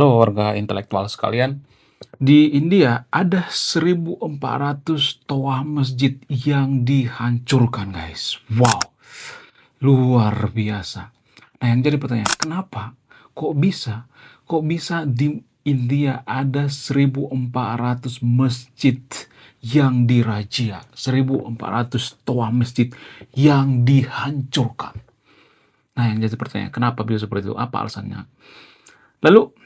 Halo warga intelektual sekalian, di India ada 1.400 toa masjid yang dihancurkan guys. Wow, luar biasa. Nah yang jadi pertanyaan, kenapa? Kok bisa? Kok bisa di India ada 1.400 masjid yang dirajia? 1.400 toa masjid yang dihancurkan. Nah yang jadi pertanyaan, kenapa bisa seperti itu? Apa alasannya? Lalu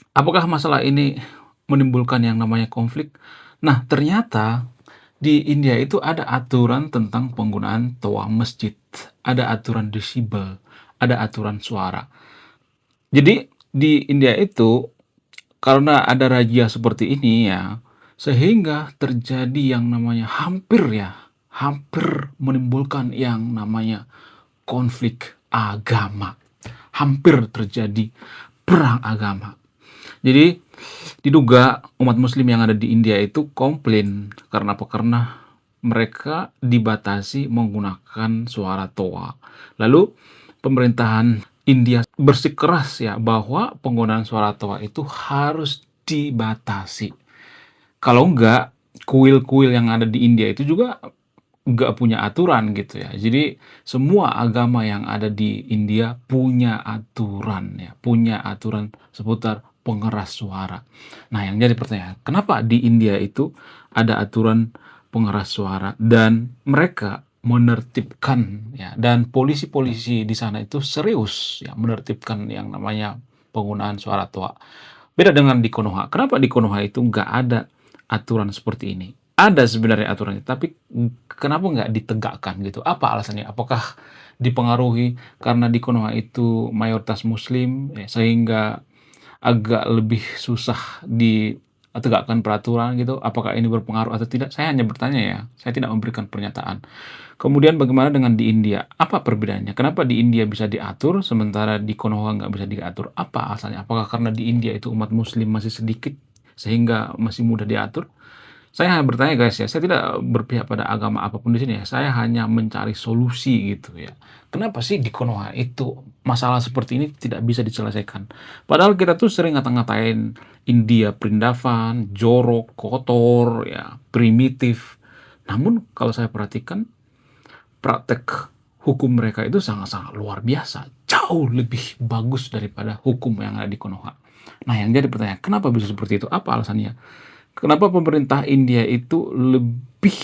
apakah masalah ini menimbulkan yang namanya konflik? Nah, ternyata di India itu ada aturan tentang penggunaan toa masjid, ada aturan desibel, ada aturan suara. Jadi di India itu karena ada razia seperti ini ya, sehingga terjadi yang namanya hampir menimbulkan yang namanya konflik agama. Hampir terjadi perang agama. Jadi diduga umat muslim yang ada di India itu komplain karena apa? Karena mereka dibatasi menggunakan suara toa. Lalu pemerintahan India bersikeras ya bahwa penggunaan suara toa itu harus dibatasi. Kalau enggak, kuil-kuil yang ada di India itu juga nggak punya aturan gitu ya. Jadi semua agama yang ada di India punya aturan ya, punya aturan seputar pengeras suara. Nah, yang jadi pertanyaan, kenapa di India itu ada aturan pengeras suara dan mereka menertibkan ya, dan polisi-polisi di sana itu serius ya menertibkan yang namanya penggunaan suara toa. Beda dengan di Konoha. Kenapa di Konoha itu nggak ada aturan seperti ini? Ada sebenarnya aturannya, tapi kenapa nggak ditegakkan gitu? Apa alasannya? Apakah dipengaruhi karena di Konoha itu mayoritas Muslim, ya, sehingga agak lebih susah ditegakkan peraturan gitu? Apakah ini berpengaruh atau tidak? Saya hanya bertanya ya, saya tidak memberikan pernyataan. Kemudian bagaimana dengan di India? Apa perbedaannya? Kenapa di India bisa diatur, sementara di Konoha nggak bisa diatur? Apa alasannya? Apakah karena di India itu umat Muslim masih sedikit, sehingga masih mudah diatur? Saya hanya bertanya guys ya, saya tidak berpihak pada agama apapun di sini ya. Saya hanya mencari solusi gitu ya. Kenapa sih di Konoha itu masalah seperti ini tidak bisa diselesaikan? Padahal kita tuh sering ngata-ngatain India perindavan, jorok, kotor, ya, primitif. Namun kalau saya perhatikan praktek hukum mereka itu sangat-sangat luar biasa. Jauh lebih bagus daripada hukum yang ada di Konoha. Nah yang jadi pertanyaan, kenapa bisa seperti itu? Apa alasannya? Kenapa pemerintah India itu lebih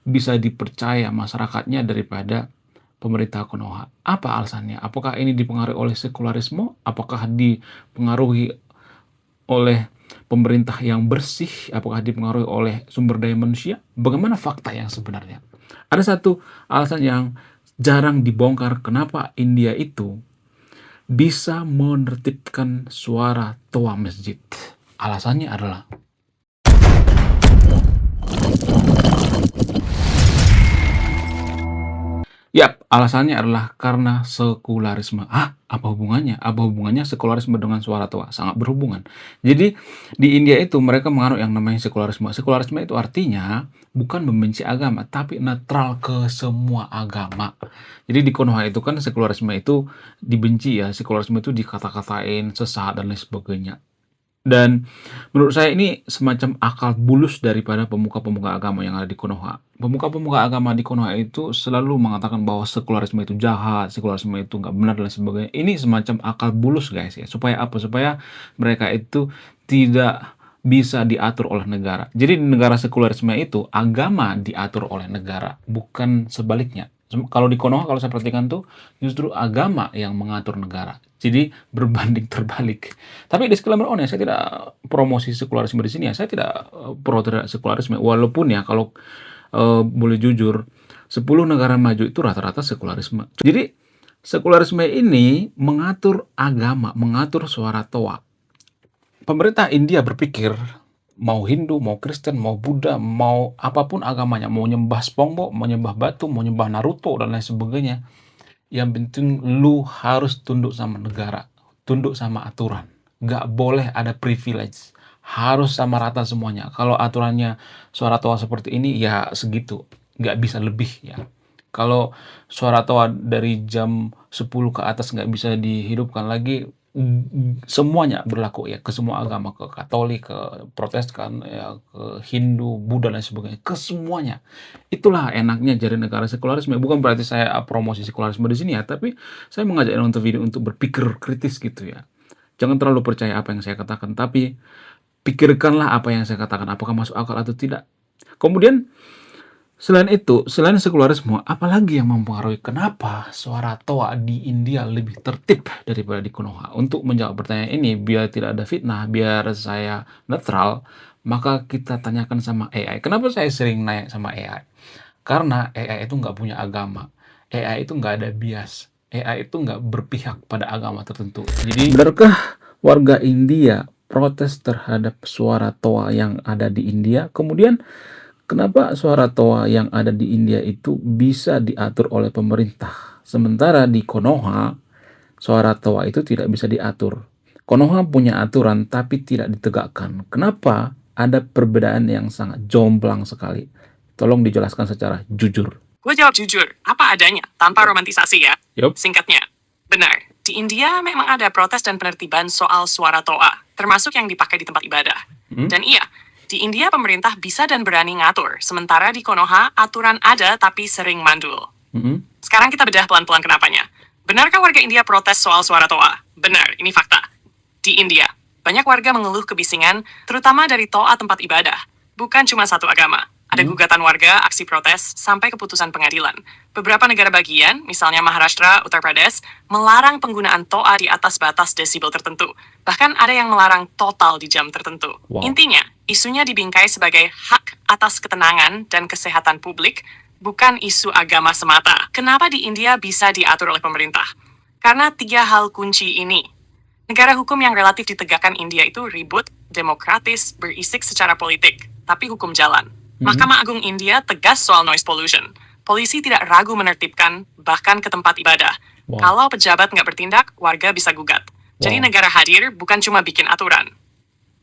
bisa dipercaya masyarakatnya daripada pemerintah Konoha? Apa alasannya? Apakah ini dipengaruhi oleh sekularisme? Apakah dipengaruhi oleh pemerintah yang bersih? Apakah dipengaruhi oleh sumber daya manusia? Bagaimana fakta yang sebenarnya? Ada satu alasan yang jarang dibongkar kenapa India itu bisa menertibkan suara toa masjid. Alasannya adalah yap, alasannya adalah karena sekularisme. Ah, apa hubungannya? Apa hubungannya sekularisme dengan suara toa? Sangat berhubungan. Jadi di India itu mereka menganut yang namanya sekularisme. Sekularisme itu artinya bukan membenci agama, tapi netral ke semua agama. Jadi di Konoha itu kan sekularisme itu dibenci ya, sekularisme itu dikata-katain sesat dan lain sebagainya. Dan menurut saya ini semacam akal bulus daripada pemuka-pemuka agama yang ada di Konoha. Pemuka-pemuka agama di Konoha itu selalu mengatakan bahwa sekularisme itu jahat, sekularisme itu nggak benar dan lain sebagainya. Ini semacam akal bulus guys ya. Supaya apa? Supaya mereka itu tidak bisa diatur oleh negara. Jadi di negara sekularisme itu agama diatur oleh negara, bukan sebaliknya. Kalau di Konoha kalau saya perhatikan tuh justru agama yang mengatur negara. Jadi berbanding terbalik. Tapi disclaimer on ya, saya tidak promosi sekularisme di sini ya. Saya tidak pro terhadap sekularisme. Walaupun ya kalau boleh jujur, 10 negara maju itu rata-rata sekularisme. Jadi sekularisme ini mengatur agama, mengatur suara toa. Pemerintah India berpikir mau Hindu, mau Kristen, mau Buddha, mau apapun agamanya, mau nyembah SpongeBob, mau nyembah batu, mau nyembah Naruto dan lain sebagainya. Yang penting lu harus tunduk sama negara, tunduk sama aturan. Nggak boleh ada privilege. Harus sama rata semuanya. Kalau aturannya suara toa seperti ini, ya segitu. Nggak bisa lebih ya. Kalau suara toa dari jam 10 ke atas nggak bisa dihidupkan lagi, semuanya berlaku ya, ke semua agama, ke Katolik, ke Protestan, ya, ke Hindu, Buddha dan sebagainya, ke semuanya. Itulah enaknya jadi negara sekularisme. Bukan berarti saya promosi sekularisme di sini ya, tapi saya mengajak nonton video untuk berpikir kritis gitu ya. Jangan terlalu percaya apa yang saya katakan, tapi pikirkanlah apa yang saya katakan, apakah masuk akal atau tidak. Kemudian selain itu, selain sekularisme, apalagi yang mempengaruhi kenapa suara Toa di India lebih tertib daripada di Konoha? Untuk menjawab pertanyaan ini, biar tidak ada fitnah, biar saya netral, maka kita tanyakan sama AI. Kenapa saya sering nanya sama AI? Karena AI itu nggak punya agama. AI itu nggak ada bias. AI itu nggak berpihak pada agama tertentu. Jadi, benarkah warga India protes terhadap suara Toa yang ada di India? Kemudian, kenapa suara Toa yang ada di India itu bisa diatur oleh pemerintah? Sementara di Konoha, suara Toa itu tidak bisa diatur. Konoha punya aturan tapi tidak ditegakkan. Kenapa? Ada perbedaan yang sangat jomplang sekali. Tolong dijelaskan secara jujur. Gue jawab jujur, apa adanya, tanpa romantisasi ya. Yup. Singkatnya, benar. Di India memang ada protes dan penertiban soal suara Toa, termasuk yang dipakai di tempat ibadah. Dan iya, di India pemerintah bisa dan berani ngatur, sementara di Konoha aturan ada tapi sering mandul. Sekarang kita bedah pelan-pelan kenapanya. Benarkah warga India protes soal suara Toa? Benar, ini fakta. Di India, banyak warga mengeluh kebisingan, terutama dari Toa tempat ibadah. Bukan cuma satu agama. Ada gugatan warga, aksi protes, sampai keputusan pengadilan. Beberapa negara bagian, misalnya Maharashtra, Uttar Pradesh, melarang penggunaan Toa di atas batas desibel tertentu. Bahkan ada yang melarang total di jam tertentu. Wow. Intinya, isunya dibingkai sebagai hak atas ketenangan dan kesehatan publik, bukan isu agama semata. Kenapa di India bisa diatur oleh pemerintah? Karena 3 hal kunci ini. Negara hukum yang relatif ditegakkan India itu ribut, demokratis, berisik secara politik, tapi hukum jalan. Mahkamah Agung India tegas soal noise pollution. Polisi tidak ragu menertibkan, bahkan ke tempat ibadah. Wow. Kalau pejabat nggak bertindak, warga bisa gugat. Jadi Wow. negara hadir bukan cuma bikin aturan.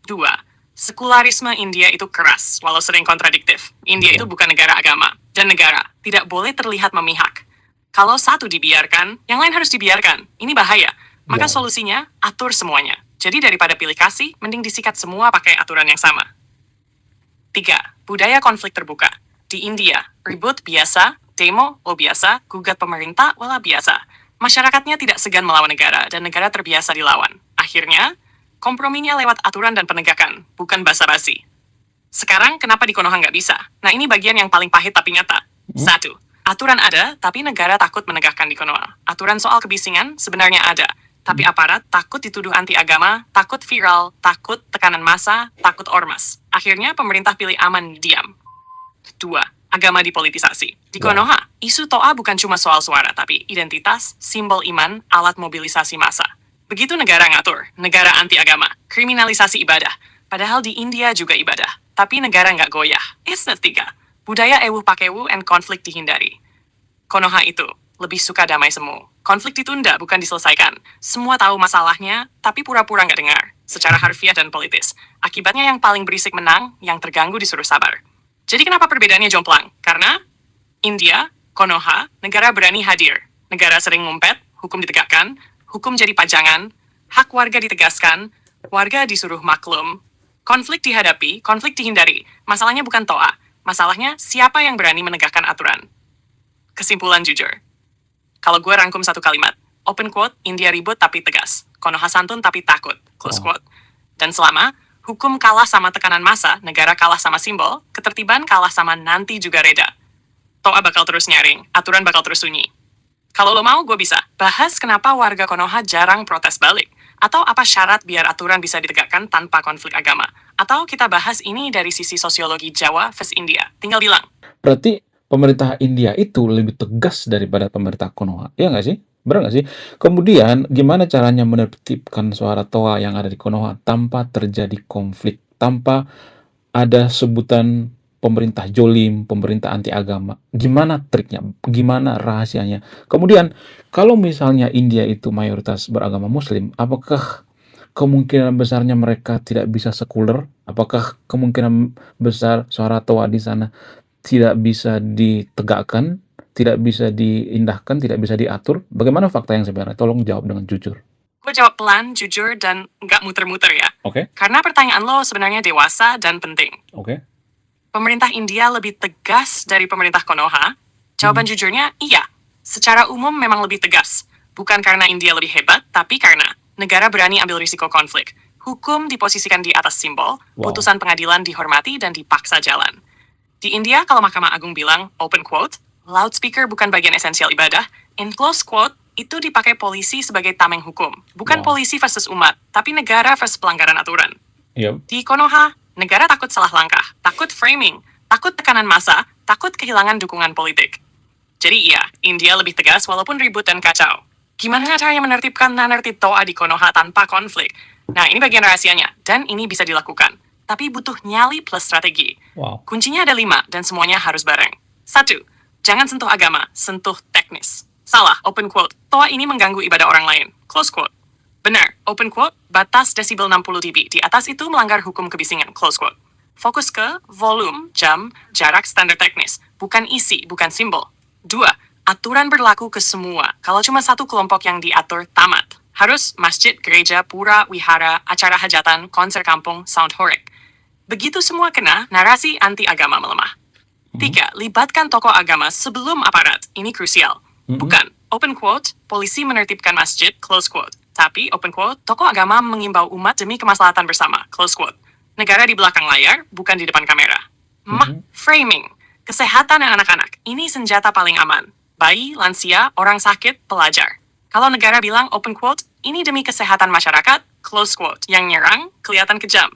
2. Sekularisme India itu keras, walau sering kontradiktif. India itu bukan negara agama, dan negara tidak boleh terlihat memihak. Kalau satu dibiarkan, yang lain harus dibiarkan. Ini bahaya. Maka Wow. solusinya, atur semuanya. Jadi daripada pilih kasih, mending disikat semua pakai aturan yang sama. 3. Budaya konflik terbuka. Di India, ribut biasa, demo biasa, gugat pemerintah biasa. Masyarakatnya tidak segan melawan negara, dan negara terbiasa dilawan. Akhirnya, komprominya lewat aturan dan penegakan, bukan basa-basi. Sekarang, kenapa di Konoha nggak bisa? Nah, ini bagian yang paling pahit tapi nyata. 1. Aturan ada, tapi negara takut menegakkan di Konoha. Aturan soal kebisingan sebenarnya ada, tapi aparat takut dituduh anti-agama, takut viral, takut tekanan massa, takut ormas. Akhirnya pemerintah pilih aman diam. 2. Agama dipolitisasi. Di Konoha, isu Toa bukan cuma soal suara, tapi identitas, simbol iman, alat mobilisasi massa. Begitu negara ngatur, negara anti-agama, kriminalisasi ibadah. Padahal di India juga ibadah, tapi negara nggak goyah. 3. Budaya ewu pakewu and konflik dihindari. Konoha itu lebih suka damai semu. Konflik ditunda, bukan diselesaikan. Semua tahu masalahnya, tapi pura-pura nggak dengar. Secara harfiah dan politis. Akibatnya yang paling berisik menang, yang terganggu disuruh sabar. Jadi kenapa perbedaannya jomplang? Karena India, Konoha, negara berani hadir. Negara sering ngumpet, hukum ditegakkan, hukum jadi pajangan, hak warga ditegaskan, warga disuruh maklum. Konflik dihadapi, konflik dihindari. Masalahnya bukan Toa. Masalahnya siapa yang berani menegakkan aturan. Kesimpulan jujur. Kalau gue rangkum satu kalimat, open quote, India ribut tapi tegas. Konoha santun tapi takut, close quote. Dan selama hukum kalah sama tekanan massa, negara kalah sama simbol, ketertiban kalah sama nanti juga reda. Toa bakal terus nyaring, aturan bakal terus sunyi. Kalau lo mau, gue bisa bahas kenapa warga Konoha jarang protes balik. Atau apa syarat biar aturan bisa ditegakkan tanpa konflik agama. Atau kita bahas ini dari sisi sosiologi Jawa vs India. Tinggal bilang. Berarti pemerintah India itu lebih tegas daripada pemerintah Konoha. Iya nggak sih? Benar nggak sih? Kemudian, gimana caranya menertibkan suara Toa yang ada di Konoha tanpa terjadi konflik, tanpa ada sebutan pemerintah jolim, pemerintah anti agama? Gimana triknya? Gimana rahasianya? Kemudian, kalau misalnya India itu mayoritas beragama Muslim, apakah kemungkinan besarnya mereka tidak bisa sekuler? Apakah kemungkinan besar suara Toa di sana tidak bisa ditegakkan, tidak bisa diindahkan, tidak bisa diatur? Bagaimana fakta yang sebenarnya? Tolong jawab dengan jujur. Gue jawab pelan, jujur, dan nggak muter-muter ya. Oke, Karena pertanyaan lo sebenarnya dewasa dan penting. oke. Pemerintah India lebih tegas dari pemerintah Konoha? Jawaban jujurnya, iya. Secara umum memang lebih tegas. Bukan karena India lebih hebat, tapi karena negara berani ambil risiko konflik. Hukum diposisikan di atas simbol, Wow. putusan pengadilan dihormati dan dipaksa jalan. Di India, kalau Mahkamah Agung bilang, open quote, loudspeaker bukan bagian esensial ibadah, in close quote, itu dipakai polisi sebagai tameng hukum. Bukan Wow. polisi versus umat, tapi negara versus pelanggaran aturan. Iya. Di Konoha, negara takut salah langkah, takut framing, takut tekanan massa, takut kehilangan dukungan politik. Jadi iya, India lebih tegas walaupun ribut dan kacau. Gimana caranya menertibkan nanertib Toa di Konoha tanpa konflik? Nah, ini bagian rahasianya, dan ini bisa dilakukan. Tapi butuh nyali plus strategi. Wow. Kuncinya ada 5, dan semuanya harus bareng. 1. Jangan sentuh agama, sentuh teknis. Salah, open quote, Toa ini mengganggu ibadah orang lain. Close quote. Benar, open quote, batas desibel 60 dB. Di atas itu melanggar hukum kebisingan. Close quote. Fokus ke volume, jam, jarak standar teknis. Bukan isi, bukan simbol. 2. Aturan berlaku ke semua. Kalau cuma satu kelompok yang diatur, tamat. Harus masjid, gereja, pura, wihara, acara hajatan, konser kampung, sound horek. Begitu semua kena, narasi anti-agama melemah. 3. Libatkan tokoh agama sebelum aparat. Ini krusial. Bukan, open quote, polisi menertibkan masjid, close quote. Tapi, open quote, tokoh agama mengimbau umat demi kemaslahatan bersama, close quote. Negara di belakang layar, bukan di depan kamera. Framing. Kesehatan dan anak-anak. Ini senjata paling aman. Bayi, lansia, orang sakit, pelajar. Kalau negara bilang, open quote, ini demi kesehatan masyarakat, close quote. Yang nyerang, kelihatan kejam.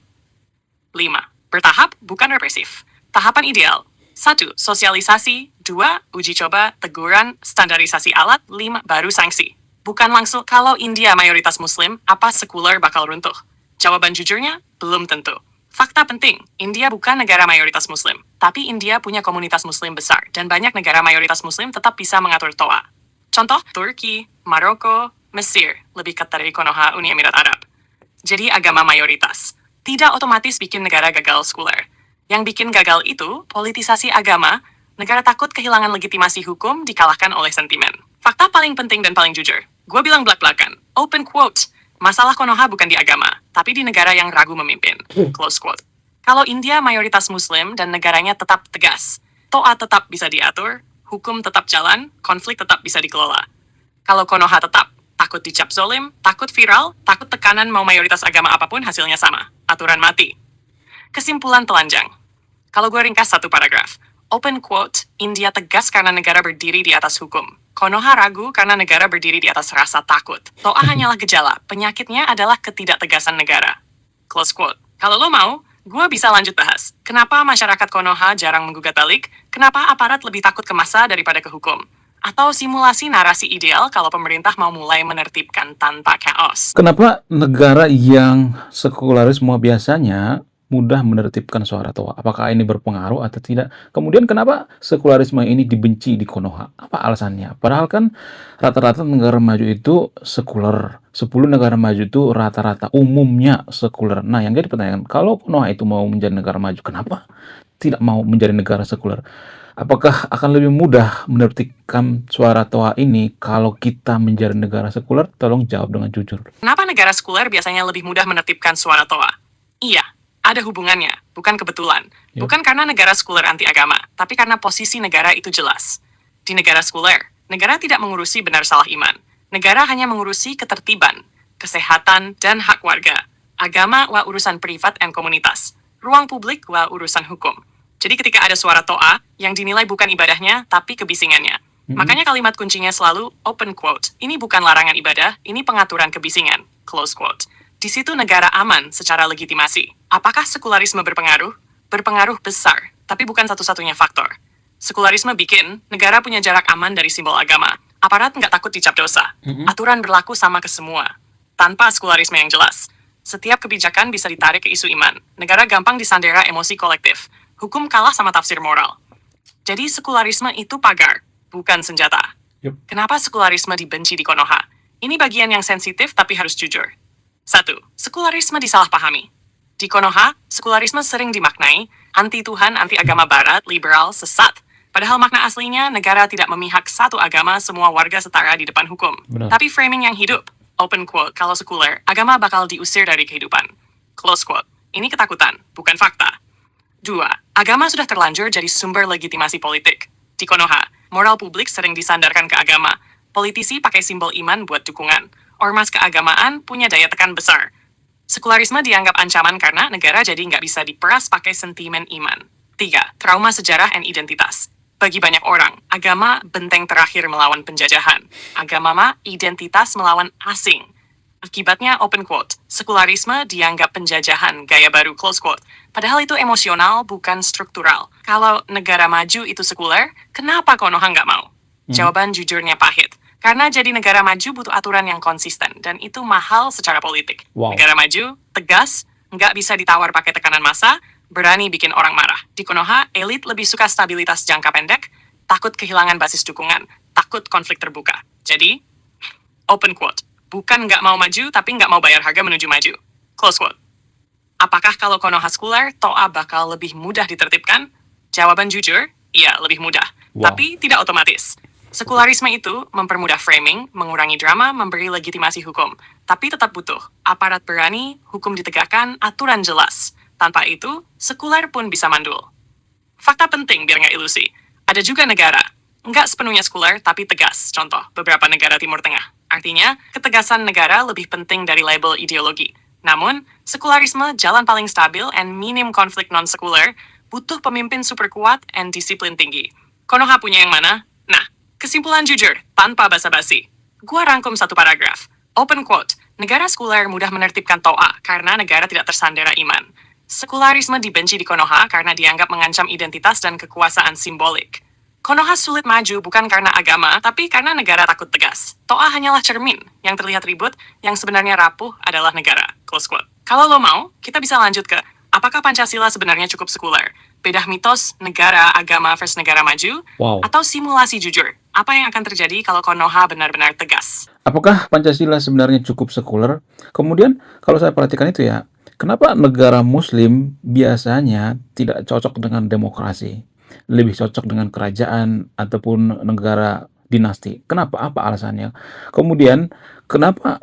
5. Bertahap, bukan represif. Tahapan ideal. 1. Sosialisasi. 2. Uji coba, teguran, standarisasi alat. 5. Baru sanksi. Bukan langsung, kalau India mayoritas muslim, apa sekuler bakal runtuh? Jawaban jujurnya, belum tentu. Fakta penting, India bukan negara mayoritas muslim. Tapi India punya komunitas muslim besar, dan banyak negara mayoritas muslim tetap bisa mengatur Toa. Contoh, Turki, Maroko, Mesir, lebih ketat dari Konoha, Uni Emirat Arab. Jadi agama mayoritas. Tidak otomatis bikin negara gagal sekuler. Yang bikin gagal itu, politisasi agama, negara takut kehilangan legitimasi hukum dikalahkan oleh sentimen. Fakta paling penting dan paling jujur. Gue bilang belak-belakan. Open quote. Masalah Konoha bukan di agama, tapi di negara yang ragu memimpin. Close quote. Kalau India mayoritas muslim dan negaranya tetap tegas, Toa tetap bisa diatur, hukum tetap jalan, konflik tetap bisa dikelola. Kalau Konoha tetap takut dicap zolim, takut viral, takut tekanan mau mayoritas agama apapun hasilnya sama. Aturan mati. Kesimpulan telanjang. Kalau gue ringkas satu paragraf. Open quote, India tegas karena negara berdiri di atas hukum. Konoha ragu karena negara berdiri di atas rasa takut. Toa hanyalah gejala, penyakitnya adalah ketidaktegasan negara. Close quote. Kalau lo mau, gue bisa lanjut bahas. Kenapa masyarakat Konoha jarang menggugat balik? Kenapa aparat lebih takut ke massa daripada ke hukum? Atau simulasi narasi ideal kalau pemerintah mau mulai menertibkan tanpa chaos. Kenapa negara yang sekularisme biasanya mudah menertibkan suara Toa? Apakah ini berpengaruh atau tidak? Kemudian kenapa sekularisme ini dibenci di Konoha? Apa alasannya? Padahal kan rata-rata negara maju itu sekuler. 10 negara maju itu rata-rata umumnya sekuler. Nah, yang jadi pertanyaan, kalau Konoha itu mau menjadi negara maju, kenapa tidak mau menjadi negara sekuler? Apakah akan lebih mudah menertibkan suara Toa ini kalau kita menjadi negara sekuler? Tolong jawab dengan jujur. Kenapa negara sekuler biasanya lebih mudah menertibkan suara Toa? Iya, ada hubungannya, bukan kebetulan. Yep. Bukan karena negara sekuler anti agama, tapi karena posisi negara itu jelas. Di negara sekuler, negara tidak mengurusi benar salah iman. Negara hanya mengurusi ketertiban, kesehatan, dan hak warga. Agama wa urusan privat dan komunitas. Ruang publik wa urusan hukum. Jadi ketika ada suara Toa, yang dinilai bukan ibadahnya, tapi kebisingannya. Makanya kalimat kuncinya selalu open quote. Ini bukan larangan ibadah, ini pengaturan kebisingan. Close quote. Di situ negara aman secara legitimasi. Apakah sekularisme berpengaruh? Berpengaruh besar, tapi bukan satu-satunya faktor. Sekularisme bikin negara punya jarak aman dari simbol agama. Aparat nggak takut dicap dosa. Aturan berlaku sama ke semua. Tanpa sekularisme yang jelas, setiap kebijakan bisa ditarik ke isu iman. Negara gampang disandera emosi kolektif. Hukum kalah sama tafsir moral. Jadi sekularisme itu pagar, bukan senjata. Yup. Kenapa sekularisme dibenci di Konoha? Ini bagian yang sensitif tapi harus jujur. 1. Sekularisme disalahpahami. Di Konoha, sekularisme sering dimaknai anti Tuhan, anti agama barat, liberal, sesat. Padahal makna aslinya negara tidak memihak satu agama, semua warga setara di depan hukum. Benar. Tapi framing yang hidup. Open quote, kalau sekuler, agama bakal diusir dari kehidupan. Close quote. Ini ketakutan, bukan fakta. 2. Agama sudah terlanjur jadi sumber legitimasi politik. Di Konoha, moral publik sering disandarkan ke agama. Politisi pakai simbol iman buat dukungan. Ormas keagamaan punya daya tekan besar. Sekularisme dianggap ancaman karena negara jadi nggak bisa diperas pakai sentimen iman. 3. Trauma sejarah dan identitas. Bagi banyak orang, agama benteng terakhir melawan penjajahan. Agama mah identitas melawan asing. Akibatnya, open quote, sekularisme dianggap penjajahan, gaya baru, close quote. Padahal itu emosional, bukan struktural. Kalau negara maju itu sekuler, kenapa Konoha nggak mau? Jawaban jujurnya pahit. Karena jadi negara maju butuh aturan yang konsisten, dan itu mahal secara politik. Wow. Negara maju, tegas, nggak bisa ditawar pakai tekanan massa, berani bikin orang marah. Di Konoha, elit lebih suka stabilitas jangka pendek, takut kehilangan basis dukungan, takut konflik terbuka. Jadi, open quote, bukan nggak mau maju, tapi nggak mau bayar harga menuju maju. Close quote. Apakah kalau Konoha sekuler, Toa bakal lebih mudah ditertibkan? Jawaban jujur, iya, lebih mudah. Wow. Tapi tidak otomatis. Sekularisme itu mempermudah framing, mengurangi drama, memberi legitimasi hukum. Tapi tetap butuh aparat berani, hukum ditegakkan, aturan jelas. Tanpa itu, sekuler pun bisa mandul. Fakta penting biar nggak ilusi. Ada juga negara, nggak sepenuhnya sekuler tapi tegas. Contoh, beberapa negara Timur Tengah. Artinya, ketegasan negara lebih penting dari label ideologi. Namun, sekularisme jalan paling stabil and minim konflik non-sekuler, butuh pemimpin super kuat and disiplin tinggi. Konoha punya yang mana? Nah, kesimpulan jujur, tanpa basa-basi. Gua rangkum satu paragraf. Open quote, negara sekuler mudah menertibkan Toa karena negara tidak tersandera iman. Sekularisme dibenci di Konoha karena dianggap mengancam identitas dan kekuasaan simbolik. Konoha sulit maju bukan karena agama, tapi karena negara takut tegas. Toa hanyalah cermin, yang terlihat ribut, yang sebenarnya rapuh adalah negara. Close quote. Kalau lo mau, kita bisa lanjut ke, apakah Pancasila sebenarnya cukup sekuler? Bedah mitos negara, agama versus negara maju? Wow. Atau simulasi jujur? Apa yang akan terjadi kalau Konoha benar-benar tegas? Apakah Pancasila sebenarnya cukup sekuler? Kemudian, kalau saya perhatikan itu ya, kenapa negara Muslim biasanya tidak cocok dengan demokrasi? Lebih cocok dengan kerajaan ataupun negara dinasti. Kenapa? Apa alasannya? Kemudian, kenapa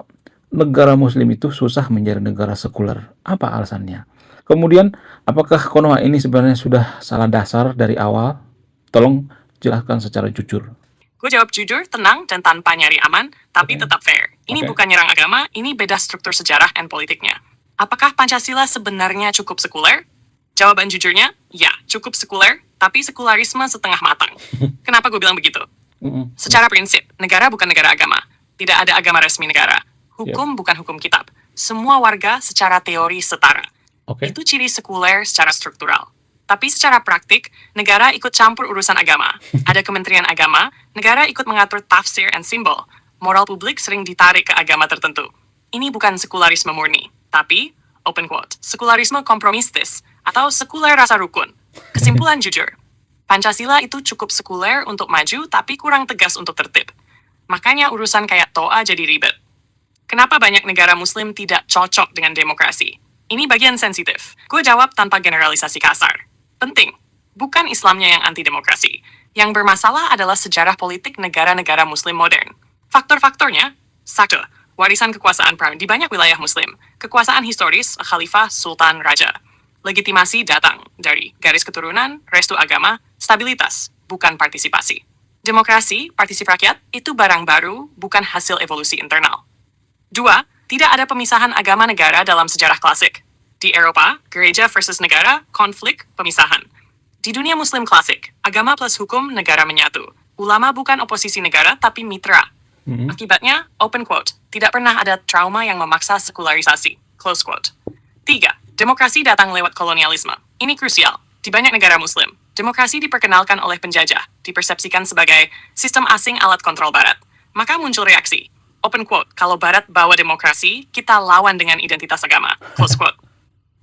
negara Muslim itu susah menjadi negara sekuler? Apa alasannya? Kemudian, apakah Konoha ini sebenarnya sudah salah dasar dari awal? Tolong jelaskan secara jujur. Gue jawab jujur, tenang, dan tanpa nyari aman, tapi Oke. tetap fair. Ini Oke. bukan nyerang agama, ini beda struktur sejarah dan politiknya. Apakah Pancasila sebenarnya cukup sekuler? Jawaban jujurnya, ya, cukup sekuler, tapi sekularisme setengah matang. Kenapa gue bilang begitu? Secara prinsip, negara bukan negara agama. Tidak ada agama resmi negara. Hukum bukan hukum kitab. Semua warga secara teori setara. Oke. Itu ciri sekuler secara struktural. Tapi secara praktik, negara ikut campur urusan agama. Ada kementerian agama, negara ikut mengatur tafsir dan simbol. Moral publik sering ditarik ke agama tertentu. Ini bukan sekularisme murni, tapi, open quote, sekularisme kompromistis, atau sekuler rasa rukun. Kesimpulan jujur, Pancasila itu cukup sekuler untuk maju, tapi kurang tegas untuk tertib. Makanya urusan kayak Toa jadi ribet. Kenapa banyak negara Muslim tidak cocok dengan demokrasi? Ini bagian sensitif. Gue jawab tanpa generalisasi kasar. Penting, bukan Islamnya yang anti-demokrasi. Yang bermasalah adalah sejarah politik negara-negara Muslim modern. Faktor-faktornya, 1. Warisan kekuasaan di banyak wilayah Muslim. Kekuasaan historis, khalifah, sultan, raja. Legitimasi datang dari garis keturunan, restu agama, stabilitas, bukan partisipasi. Demokrasi, partisip rakyat, itu barang baru, bukan hasil evolusi internal. 2. Tidak ada pemisahan agama negara dalam sejarah klasik. Di Eropa, gereja versus negara, konflik, pemisahan. Di dunia Muslim klasik, agama plus hukum negara menyatu. Ulama bukan oposisi negara, tapi mitra. Akibatnya, open quote, tidak pernah ada trauma yang memaksa sekularisasi. Close quote. 3. Demokrasi datang lewat kolonialisme. Ini krusial. Di banyak negara Muslim, demokrasi diperkenalkan oleh penjajah, dipersepsikan sebagai sistem asing alat kontrol Barat. Maka muncul reaksi. Open quote, kalau Barat bawa demokrasi, kita lawan dengan identitas agama. Close quote.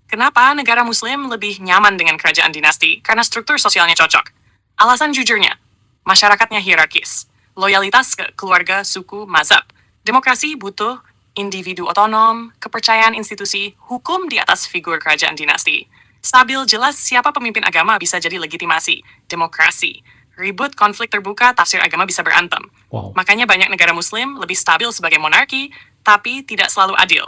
Kenapa negara Muslim lebih nyaman dengan kerajaan dinasti? Karena struktur sosialnya cocok. Alasan jujurnya, masyarakatnya hierarkis. Loyalitas ke keluarga, suku, mazhab. Demokrasi butuh individu otonom, kepercayaan institusi, hukum di atas figur kerajaan dinasti. Stabil jelas siapa pemimpin agama bisa jadi legitimasi. Demokrasi. Ribut, konflik terbuka, tafsir agama bisa berantem. Wow. Makanya banyak negara Muslim lebih stabil sebagai monarki, tapi tidak selalu adil.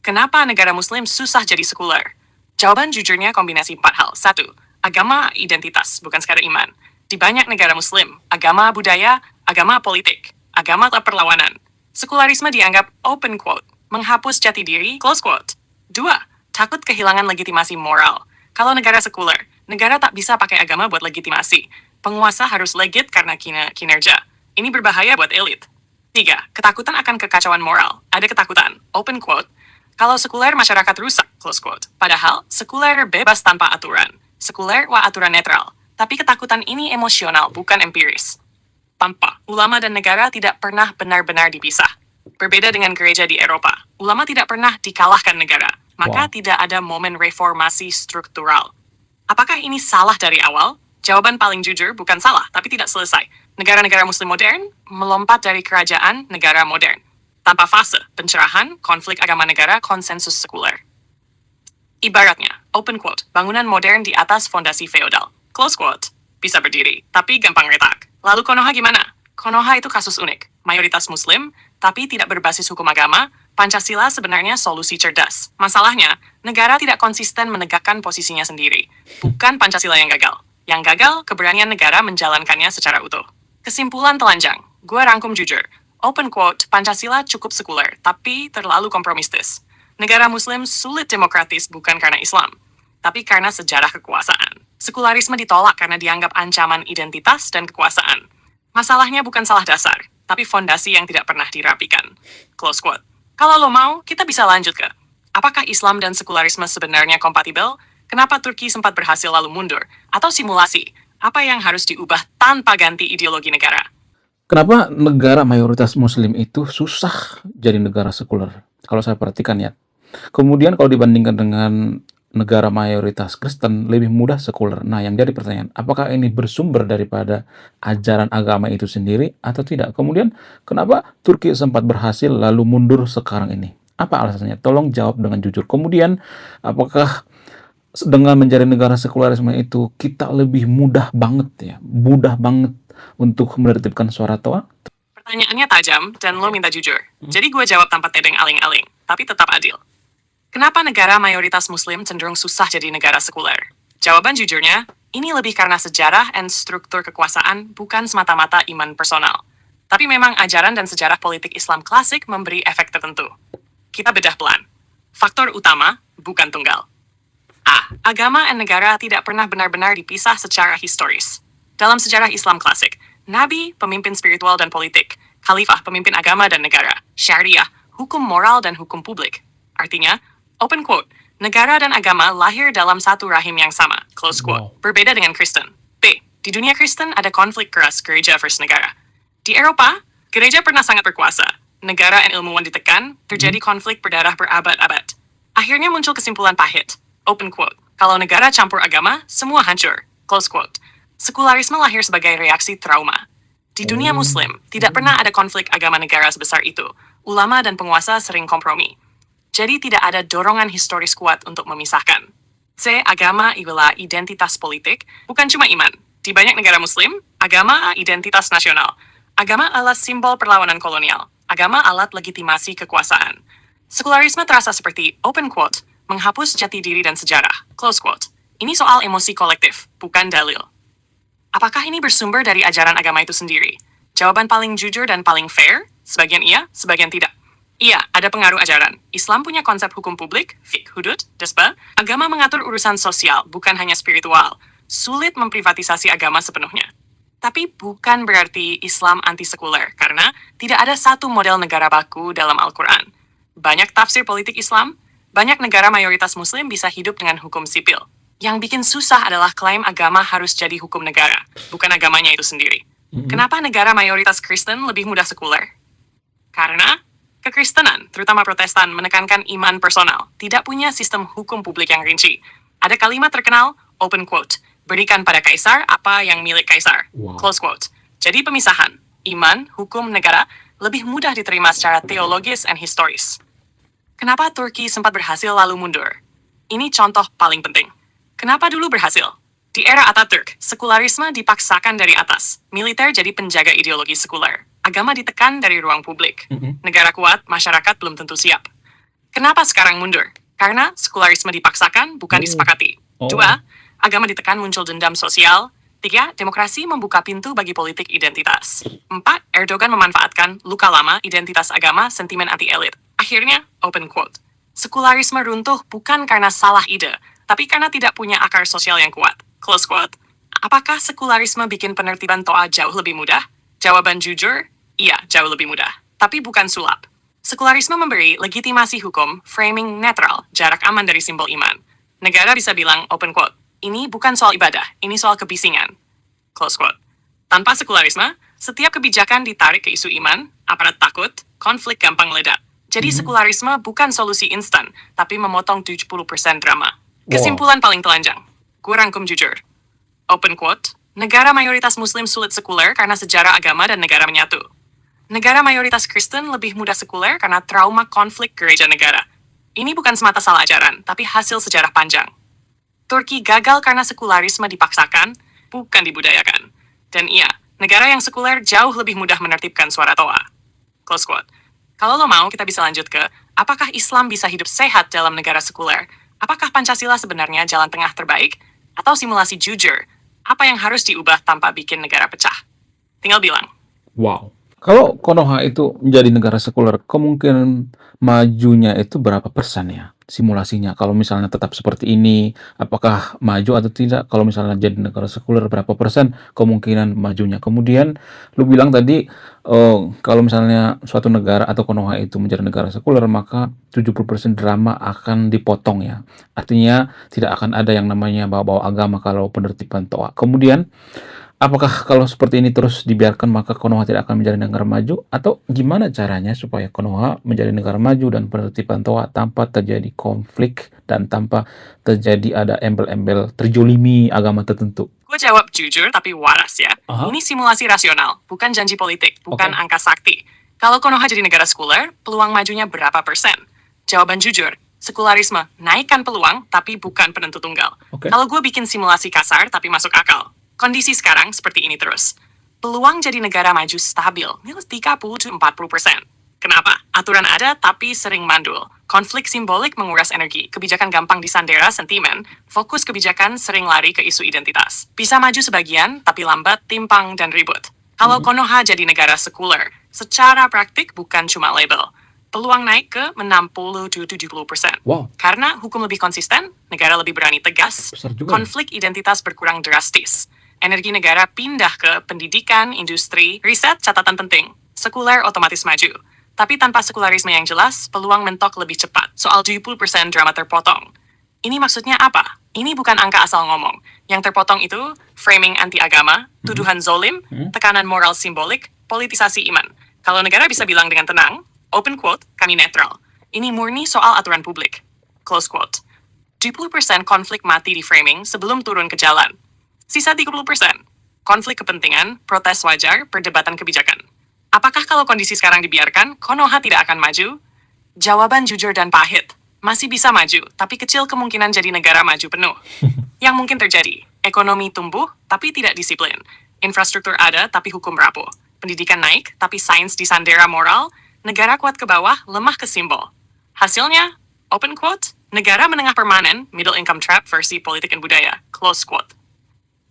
Kenapa negara Muslim susah jadi sekuler? Jawaban jujurnya kombinasi 4 hal. 1. Agama identitas, bukan sekadar iman. Di banyak negara Muslim, agama budaya, agama politik, agama perlawanan. Sekularisme dianggap open quote, menghapus jati diri, close quote. 2. Takut kehilangan legitimasi moral. Kalau negara sekuler, negara tak bisa pakai agama buat legitimasi. Penguasa harus legit karena kinerja. Ini berbahaya buat elit. 3. Ketakutan akan kekacauan moral. Ada ketakutan, open quote. Kalau sekuler, masyarakat rusak, close quote. Padahal, sekuler bebas tanpa aturan. Sekuler, aturan netral. Tapi ketakutan ini emosional, bukan empiris. Tanpa, ulama dan negara tidak pernah benar-benar dipisah. Berbeda dengan gereja di Eropa, ulama tidak pernah dikalahkan negara. Maka tidak ada momen reformasi struktural. Apakah ini salah dari awal? Jawaban paling jujur bukan salah, tapi tidak selesai. Negara-negara Muslim modern melompat dari kerajaan negara modern. Tanpa fase, pencerahan, konflik agama negara, konsensus sekuler. Ibaratnya, open quote, bangunan modern di atas fondasi feodal. Close quote, bisa berdiri, tapi gampang retak. Lalu Konoha gimana? Konoha itu kasus unik. Mayoritas Muslim, tapi tidak berbasis hukum agama. Pancasila sebenarnya solusi cerdas. Masalahnya, negara tidak konsisten menegakkan posisinya sendiri. Bukan Pancasila yang gagal. Yang gagal, keberanian negara menjalankannya secara utuh. Kesimpulan telanjang, gue rangkum jujur. Open quote, Pancasila cukup sekuler, tapi terlalu kompromistis. Negara Muslim sulit demokratis bukan karena Islam, tapi karena sejarah kekuasaan. Sekularisme ditolak karena dianggap ancaman identitas dan kekuasaan. Masalahnya bukan salah dasar, tapi fondasi yang tidak pernah dirapikan. Close quote. Kalau lo mau, kita bisa lanjut ke, apakah Islam dan sekularisme sebenarnya kompatibel? Kenapa Turki sempat berhasil lalu mundur? Atau simulasi, apa yang harus diubah tanpa ganti ideologi negara? Kenapa negara mayoritas Muslim itu susah jadi negara sekuler? Kalau saya perhatikan ya. Kemudian kalau dibandingkan dengan negara mayoritas Kristen, lebih mudah sekuler. Nah, yang jadi pertanyaan, apakah ini bersumber daripada ajaran agama itu sendiri atau tidak? Kemudian, kenapa Turki sempat berhasil lalu mundur sekarang ini? Apa alasannya? Tolong jawab dengan jujur. Kemudian, apakah dengan menjadi negara sekularisme itu kita lebih mudah banget untuk menertibkan suara toa? Pertanyaannya tajam, dan lo minta jujur. Jadi gue jawab tanpa tedeng aling-aling, tapi tetap adil. Kenapa negara mayoritas Muslim cenderung susah jadi negara sekuler? Jawaban jujurnya, ini lebih karena sejarah dan struktur kekuasaan, bukan semata-mata iman personal. Tapi memang ajaran dan sejarah politik Islam klasik memberi efek tertentu. Kita bedah pelan. Faktor utama, bukan tunggal. A. Agama dan negara tidak pernah benar-benar dipisah secara historis. Dalam sejarah Islam klasik, Nabi, pemimpin spiritual dan politik, Khalifah, pemimpin agama dan negara, Syariah, hukum moral dan hukum publik. Artinya, open quote, negara dan agama lahir dalam satu rahim yang sama, close quote. Berbeda dengan Kristen. B. Di dunia Kristen ada konflik keras gereja versus negara. Di Eropa, gereja pernah sangat berkuasa. Negara dan ilmuwan ditekan, terjadi konflik berdarah berabad-abad. Akhirnya muncul kesimpulan pahit, open quote, kalau negara campur agama, semua hancur, close quote. Sekularisme lahir sebagai reaksi trauma. Di dunia Muslim, tidak pernah ada konflik agama negara sebesar itu. Ulama dan penguasa sering kompromi. Jadi tidak ada dorongan historis kuat untuk memisahkan. C. Agama ialah identitas politik, bukan cuma iman. Di banyak negara Muslim, agama identitas nasional. Agama adalah simbol perlawanan kolonial. Agama alat legitimasi kekuasaan. Sekularisme terasa seperti, open quote, menghapus jati diri dan sejarah, close quote. Ini soal emosi kolektif, bukan dalil. Apakah ini bersumber dari ajaran agama itu sendiri? Jawaban paling jujur dan paling fair, sebagian iya, sebagian tidak. Iya, ada pengaruh ajaran. Islam punya konsep hukum publik, fiqh, hudud, desba. Agama mengatur urusan sosial, bukan hanya spiritual. Sulit memprivatisasi agama sepenuhnya. Tapi bukan berarti Islam anti-sekuler, karena tidak ada satu model negara baku dalam Al-Quran. Banyak tafsir politik Islam, banyak negara mayoritas Muslim bisa hidup dengan hukum sipil. Yang bikin susah adalah klaim agama harus jadi hukum negara, bukan agamanya itu sendiri. Kenapa negara mayoritas Kristen lebih mudah sekuler? Karena kekristenan, terutama Protestan, menekankan iman personal, tidak punya sistem hukum publik yang rinci. Ada kalimat terkenal, open quote, berikan pada kaisar apa yang milik kaisar, close quote. Jadi pemisahan, iman, hukum, negara, lebih mudah diterima secara teologis dan historis. Kenapa Turki sempat berhasil lalu mundur? Ini contoh paling penting. Kenapa dulu berhasil? Di era Atatürk, sekularisme dipaksakan dari atas. Militer jadi penjaga ideologi sekuler. agama ditekan dari ruang publik. Mm-mm. Negara kuat, masyarakat belum tentu siap. Kenapa sekarang mundur? Karena sekularisme dipaksakan, bukan disepakati. Oh. 2. Agama ditekan muncul dendam sosial. 3. Demokrasi membuka pintu bagi politik identitas. 4. Erdogan memanfaatkan luka lama, identitas agama, sentimen anti-elit. Akhirnya, open quote. Sekularisme runtuh bukan karena salah ide, tapi karena tidak punya akar sosial yang kuat. Close quote. Apakah sekularisme bikin penertiban toa jauh lebih mudah? Jawaban jujur, iya, jauh lebih mudah. Tapi bukan sulap. Sekularisme memberi legitimasi hukum, framing netral, jarak aman dari simbol iman. Negara bisa bilang, open quote, ini bukan soal ibadah, ini soal kebisingan. Close quote. Tanpa sekularisme, setiap kebijakan ditarik ke isu iman, aparat takut, konflik gampang meledak. Jadi sekularisme bukan solusi instan, tapi memotong 70% drama. Kesimpulan paling telanjang. Gue rangkum jujur. Open quote, negara mayoritas muslim sulit sekuler karena sejarah agama dan negara menyatu. Negara mayoritas Kristen lebih mudah sekuler karena trauma konflik gereja negara. Ini bukan semata salah ajaran, tapi hasil sejarah panjang. Turki gagal karena sekularisme dipaksakan, bukan dibudayakan. Dan iya, negara yang sekuler jauh lebih mudah menertibkan suara toa. Close quote. Kalau lo mau, kita bisa lanjut ke, apakah Islam bisa hidup sehat dalam negara sekuler? Apakah Pancasila sebenarnya jalan tengah terbaik? Atau simulasi jujur? Apa yang harus diubah tanpa bikin negara pecah? Tinggal bilang. Wow. Kalau Konoha itu menjadi negara sekuler, kemungkinan majunya itu berapa persen ya simulasinya? Kalau misalnya tetap seperti ini, apakah maju atau tidak? Kalau misalnya jadi negara sekuler, berapa persen kemungkinan majunya? Kemudian, lu bilang tadi, kalau misalnya suatu negara atau Konoha itu menjadi negara sekuler, maka 70% drama akan dipotong ya. Artinya, tidak akan ada yang namanya bawa-bawa agama kalau penertiban toa. Kemudian, apakah kalau seperti ini terus dibiarkan maka Konoha tidak akan menjadi negara maju? Atau gimana caranya supaya Konoha menjadi negara maju dan penertiban toa tanpa terjadi konflik dan tanpa terjadi ada embel-embel terjolimi agama tertentu? Gue jawab jujur tapi waras ya. Aha. Ini simulasi rasional, bukan janji politik, bukan Oke. angka sakti. Kalau Konoha jadi negara sekuler, peluang majunya berapa persen? Jawaban jujur, sekularisme naikkan peluang tapi bukan penentu tunggal. Oke. Kalau gue bikin simulasi kasar tapi masuk akal, kondisi sekarang seperti ini terus. Peluang jadi negara maju stabil, nilai 30-40%. Kenapa? Aturan ada tapi sering mandul. Konflik simbolik menguras energi, kebijakan gampang disandera sentimen, fokus kebijakan sering lari ke isu identitas. Bisa maju sebagian, tapi lambat, timpang, dan ribut. Kalau Konoha jadi negara sekuler, secara praktik bukan cuma label. Peluang naik ke 60-70%. Wow. Karena hukum lebih konsisten, negara lebih berani tegas, Besar juga ya. konflik identitas berkurang drastis. Energi negara pindah ke pendidikan, industri, riset, catatan penting. Sekuler otomatis maju. Tapi tanpa sekularisme yang jelas, peluang mentok lebih cepat. Soal 70% drama terpotong. Ini maksudnya apa? Ini bukan angka asal ngomong. Yang terpotong itu framing anti-agama, tuduhan zolim, tekanan moral simbolik, politisasi iman. Kalau negara bisa bilang dengan tenang, open quote, kami netral. Ini murni soal aturan publik. Close quote. 70% konflik mati di framing sebelum turun ke jalan. Sisa 30%. Konflik kepentingan, protes wajar, perdebatan kebijakan. Apakah kalau kondisi sekarang dibiarkan, Konoha tidak akan maju? Jawaban jujur dan pahit. Masih bisa maju, tapi kecil kemungkinan jadi negara maju penuh. Yang mungkin terjadi, ekonomi tumbuh, tapi tidak disiplin. Infrastruktur ada, tapi hukum rapuh. Pendidikan naik, tapi sains disandera moral. Negara kuat ke bawah, lemah ke simbol. Hasilnya, open quote, negara menengah permanen, middle income trap versi politik dan budaya. Close quote.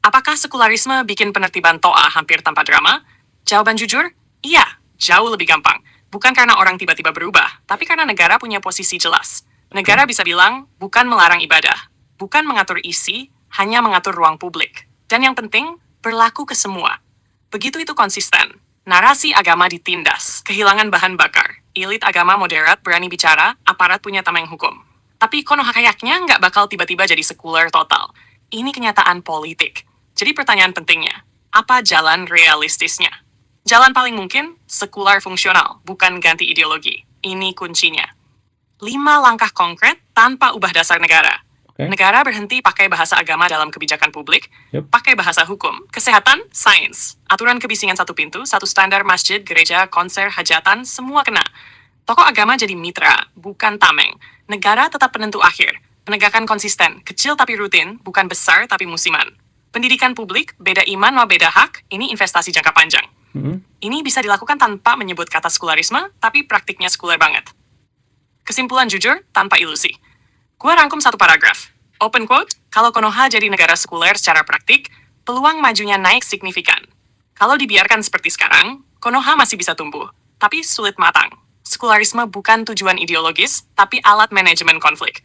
Apakah sekularisme bikin penertiban toa hampir tanpa drama? Jawaban jujur, iya, jauh lebih gampang. Bukan karena orang tiba-tiba berubah, tapi karena negara punya posisi jelas. Negara bisa bilang, bukan melarang ibadah, bukan mengatur isi, hanya mengatur ruang publik. Dan yang penting, berlaku ke semua. Begitu itu konsisten. Narasi agama ditindas, kehilangan bahan bakar. Elit agama moderat berani bicara, aparat punya tameng hukum. Tapi Konoha kayaknya nggak bakal tiba-tiba jadi sekuler total. Ini kenyataan politik. Jadi pertanyaan pentingnya, apa jalan realistisnya? Jalan paling mungkin, sekular fungsional, bukan ganti ideologi. Ini kuncinya. 5 langkah konkret tanpa ubah dasar negara. Oke. Negara berhenti pakai bahasa agama dalam kebijakan publik, Yep. pakai bahasa hukum, kesehatan, sains, aturan kebisingan satu pintu, satu standar masjid, gereja, konser, hajatan, semua kena. Tokoh agama jadi mitra, bukan tameng. Negara tetap penentu akhir. Penegakan konsisten, kecil tapi rutin, bukan besar tapi musiman. Pendidikan publik, beda iman ma beda hak, ini investasi jangka panjang. Ini bisa dilakukan tanpa menyebut kata sekularisme, tapi praktiknya sekuler banget. Kesimpulan jujur, tanpa ilusi. Gua rangkum satu paragraf. Open quote, kalau Konoha jadi negara sekuler secara praktik, peluang majunya naik signifikan. Kalau dibiarkan seperti sekarang, Konoha masih bisa tumbuh, tapi sulit matang. Sekularisme bukan tujuan ideologis, tapi alat manajemen konflik.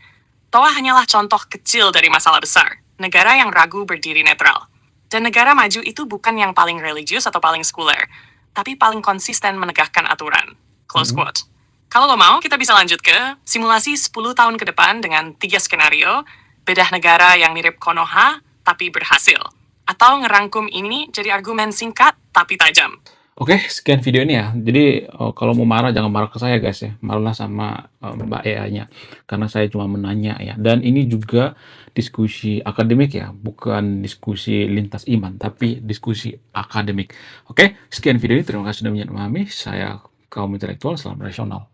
Toa hanyalah contoh kecil dari masalah besar, negara yang ragu berdiri netral. Dan negara maju itu bukan yang paling religius atau paling sekuler, tapi paling konsisten menegakkan aturan. Close quote. Kalau lo mau, kita bisa lanjut ke simulasi 10 tahun ke depan dengan 3 skenario, bedah negara yang mirip Konoha, tapi berhasil. Atau ngerangkum ini jadi argumen singkat, tapi tajam. Oke, sekian video ini ya. Jadi kalau mau marah jangan marah ke saya guys ya. Marahlah sama Mbak EA-nya. Karena saya cuma menanya ya. Dan ini juga diskusi akademik ya. Bukan diskusi lintas iman. Tapi diskusi akademik. Oke, sekian video ini. Terima kasih sudah memahami. Saya kaum intelektual, salam rasional.